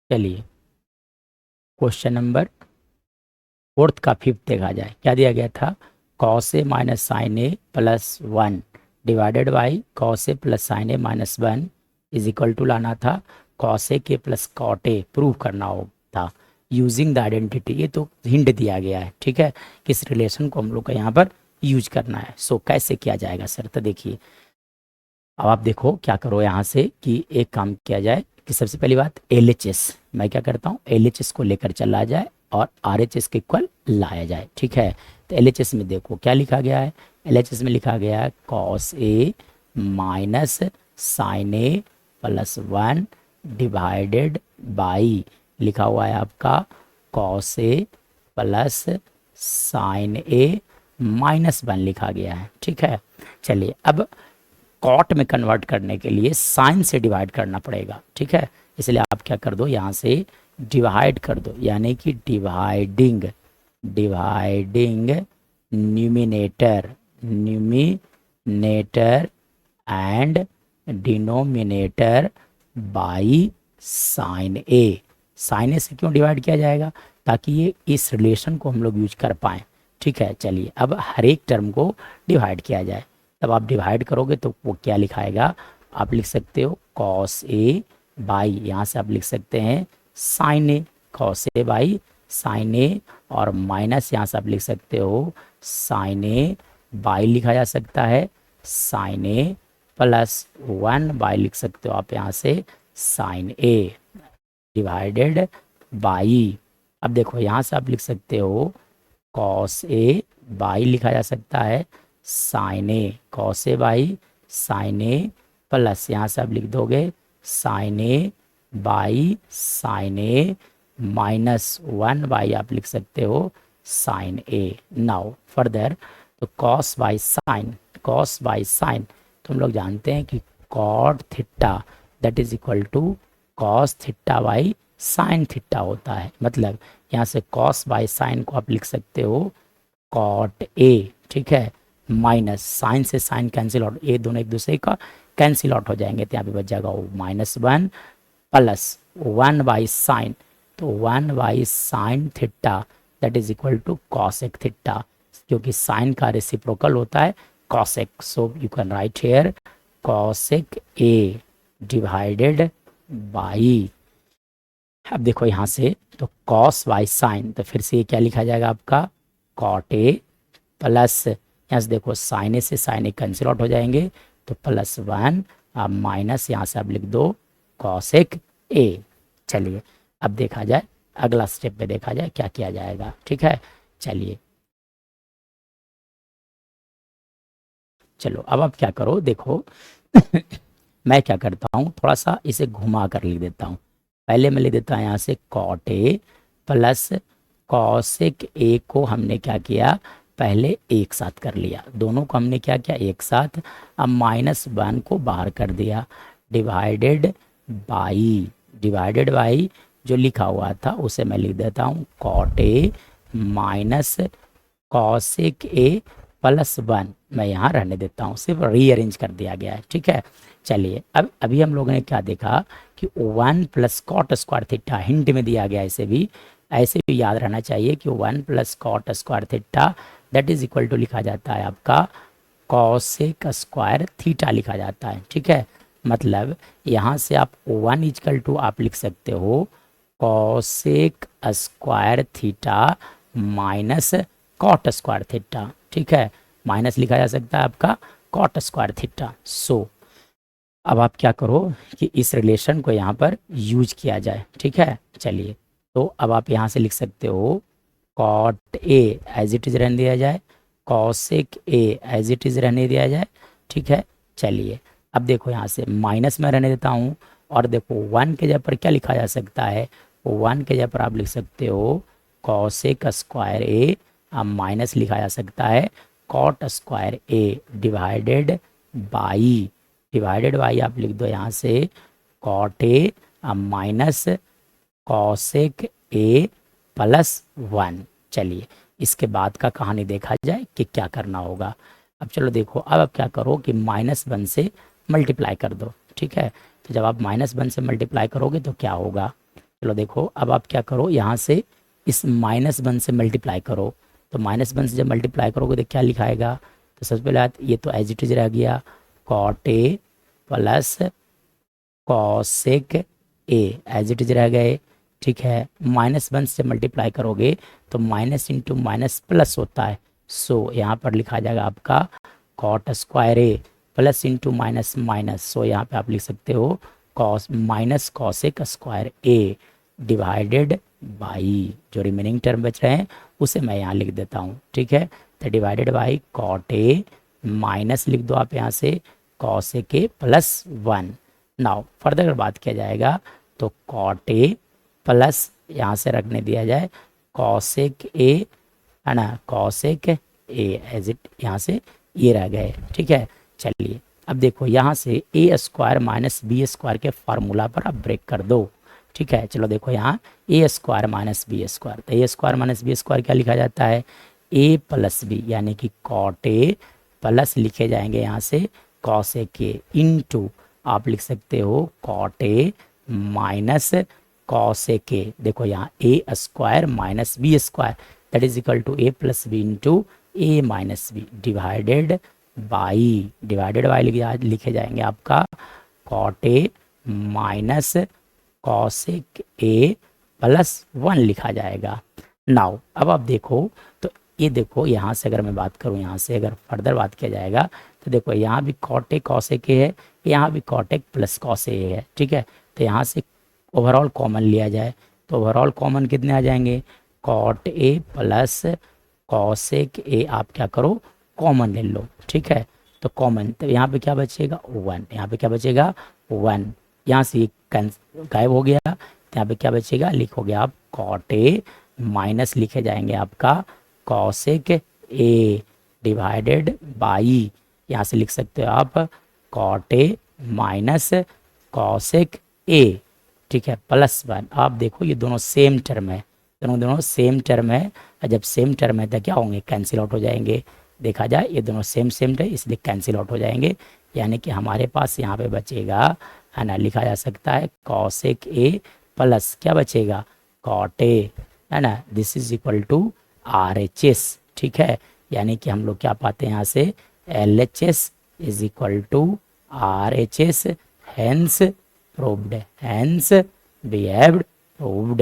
चलिए question number fourth का fifth देखा जाए। क्या दिया गया था? Cos A minus sine A plus one divided by cos A plus sine A minus one is equal to लाना था कॉस ए के प्लस कॉट ए, प्रूव करना हो था यूजिंग द आइडेंटिटी। ये तो हिंट दिया गया है, ठीक है, किस रिलेशन को हम लोग को यहाँ पर यूज करना है। सो कैसे किया जाएगा सर? तो देखिए अब आप देखो क्या करो यहाँ से कि एक काम किया जाए कि सबसे पहली बात LHS, मैं क्या करता हूँ LHS को लेकर चला जाए और RHS के इक्वल लाया जाए, ठीक है। तो LHS में देखो क्या लिखा गया है। LHS में लिखा गया है cos A minus sine A plus one divided by लिखा हुआ है आपका cos A plus sine A minus one लिखा गया है, ठीक है। चलिए अब कॉट में कन्वर्ट करने के लिए साइन से डिवाइड करना पड़ेगा, ठीक है। इसलिए आप क्या कर दो यहाँ से डिवाइड कर दो, यानी कि dividing numerator and denominator by sine A. Sine A से क्यों डिवाइड किया जाएगा? ताकि ये इस रिलेशन को हम लोग यूज कर पाएँ, ठीक है। चलिए अब हर एक टर्म को डिवाइड किया जाए। तब आप डिवाइड करोगे तो वो क्या लिखाएगा? आप लिख सकते हो कॉस ए बाई, यहाँ से आप लिख सकते हैं sine A, cos A by sine A, और माइनस यहाँ से आप लिख सकते हो साइन ए बाई लिखा जा सकता है sine A plus one by लिख सकते हो आप यहाँ से साइन ए डिवाइडेड बाई। अब देखो यहाँ से आप लिख सकते हो कॉस ए बाई लिखा जा सकता है sine A, cos A by sine A plus यहाँ से आप लिख दोगे sine A by sine A minus one by आप लिख सकते हो साइन ए। नाउ फर्दर तो कॉस बाई साइन तो हम लोग जानते हैं कि cot theta that is equal to cos theta by sine theta होता है। मतलब यहाँ से कॉस बाई साइन को आप लिख सकते हो कॉट ए, ठीक है, माइनस साइन से साइन कैंसिल आउट, ए दोनों एक दूसरे का कैंसिल आउट हो जाएंगे, तो यहाँ पे बच जाएगा वो minus one plus one by sine, तो one by sine theta that is equal to cosec theta, क्योंकि साइन का रेसिप्रोकल होता है cosec. So you can write here cosec A divided by. अब देखो यहाँ से तो कॉस बाई साइन, तो फिर से ये क्या लिखा जाएगा आपका कॉट ए प्लस यहाँ से देखो साइन ए से साइन ए कैंसिल आउट हो जाएंगे, तो प्लस वन अब माइनस यहाँ से आप लिख दो कॉसेक ए। चलिए अब देखा जाए अगला स्टेप पे देखा जाए क्या किया जाएगा, ठीक है। चलिए चलो अब आप क्या करो देखो मैं क्या करता हूँ थोड़ा सा इसे घुमा कर लिख देता हूँ। पहले मैं लिख देता हूँ यहाँ से cot A plus cosec A को हमने क्या किया पहले एक साथ कर लिया, दोनों को हमने क्या किया एक साथ। अब माइनस वन को बाहर कर दिया डिवाइडेड बाई जो लिखा हुआ था उसे मैं लिख देता हूँ cot A minus cosec A plus one, मैं यहाँ रहने देता हूँ, सिर्फ रीअरेंज कर दिया गया है, ठीक है। चलिए अब अभी हम लोगों ने क्या देखा कि one plus cot square theta hint में दिया गया, ऐसे भी याद रहना चाहिए कि one plus cot square theta that is equal to लिखा जाता है आपका कॉसेक स्क्वायर थीटा लिखा जाता है, ठीक है। मतलब यहाँ से आप वन इक्वल टू आप लिख सकते हो cosec square theta minus cot square theta, ठीक है, माइनस लिखा जा सकता है आपका कॉट स्क्वायर थीटा। सो अब आप क्या करो कि इस रिलेशन को यहाँ पर यूज किया जाए, ठीक है। चलिए तो अब आप यहाँ से लिख सकते हो cot A as it is रहने दिया जाए, cosec A as it is रहने दिया जाए, ठीक है। चलिए अब देखो यहाँ से माइनस में रहने देता हूँ, और देखो वन के जगह पर क्या लिखा जा सकता है, वन के जगह पर आप लिख सकते हो कॉसेक स्क्वायर ए, अब माइनस लिखा जा सकता है cot square A divided by आप लिख दो यहाँ से cot A minus cosec A plus one. चलिए इसके बाद का कहानी देखा जाए कि क्या करना होगा। अब चलो देखो अब आप क्या करो कि माइनस वन से मल्टीप्लाई कर दो, ठीक है। तो जब आप माइनस वन से मल्टीप्लाई करोगे तो क्या होगा, चलो देखो, अब आप क्या करो, यहाँ से इस -1 से मल्टीप्लाई करो। तो -1 से जब मल्टीप्लाई करोगे तो क्या लिखाएगा, तो सबसे पहले बात ये तो एज इट इज रह गया, cot A plus cosec A as it is रह गए। ठीक है, -1 से मल्टीप्लाई करोगे तो माइनस इंटू माइनस प्लस होता है, सो यहाँ पर लिखा जाएगा आपका कॉट स्क्वायर ए प्लस इंटू माइनस माइनस, सो यहाँ पे आप लिख सकते हो cos minus cosec square A divided by, जो रिमेनिंग टर्म बच रहे हैं उसे मैं यहाँ लिख देता हूँ। ठीक है, तो divided by cot A minus लिख दो आप यहाँ से cosec A plus 1। Now further अगर बात किया जाएगा तो कॉट ए प्लस यहाँ से रखने दिया जाए कॉसेक ए, है ना, कॉसेक ए एज इट यहाँ से ये रह गए। ठीक है, चलिए अब देखो यहाँ से ए स्क्वायर माइनस बी स्क्वायर के फार्मूला पर आप ब्रेक कर दो। ठीक है, चलो देखो यहाँ A square minus B square, तो ए स्क्वायर माइनस बी स्क्वायर क्या लिखा जाता है, ए प्लस बी, यानी कि कॉट ए प्लस लिखे जाएंगे यहाँ से कॉसेक ए इनटू आप लिख सकते हो cot A minus cosec A. देखो यहाँ A square minus B square that is equal to A plus B into A minus B divided by, divided by लिखे जाएंगे आपका cot A minus cosec A plus 1 लिखा जाएगा। Now अब आप देखो, तो ये देखो यहाँ से अगर मैं बात करूँ, यहाँ से अगर फर्दर बात किया जाएगा तो देखो यहाँ भी कॉट ए कॉसेक ए है, यहाँ भी cot A plus cos A है। ठीक है, तो यहाँ से ओवरऑल कॉमन लिया जाए तो ओवरऑल कॉमन कितने आ जाएंगे, cot A plus cosec A आप क्या करो कॉमन ले लो। ठीक है, तो कॉमन, तो यहाँ पे क्या बचेगा 1, यहाँ पे क्या बचेगा 1, यहाँ से गायब हो गया, तो यहाँ पे क्या बचेगा, लिखोगे आप कॉट ए माइनस लिखे जाएंगे आपका कॉसेक ए डिवाइडेड बाई, यहाँ से लिख सकते हो आप cot A minus cosec A. ठीक है, प्लस 1, आप देखो ये दोनों सेम टर्म है, दोनों सेम टर्म है, और जब सेम टर्म है तो क्या होंगे, कैंसिल आउट हो जाएंगे। देखा जाए ये दोनों सेम है इसलिए कैंसिल आउट हो जाएंगे, यानी कि हमारे पास यहाँ पे बचेगा, है ना, लिखा जा सकता है कॉसेक ए प्लस क्या बचेगा कॉट ए, है ना, this is equal to R H S. ठीक है, यानी कि हम लोग क्या पाते हैं यहाँ से L H S is equal to R H S, hence proved, hence behaved proved.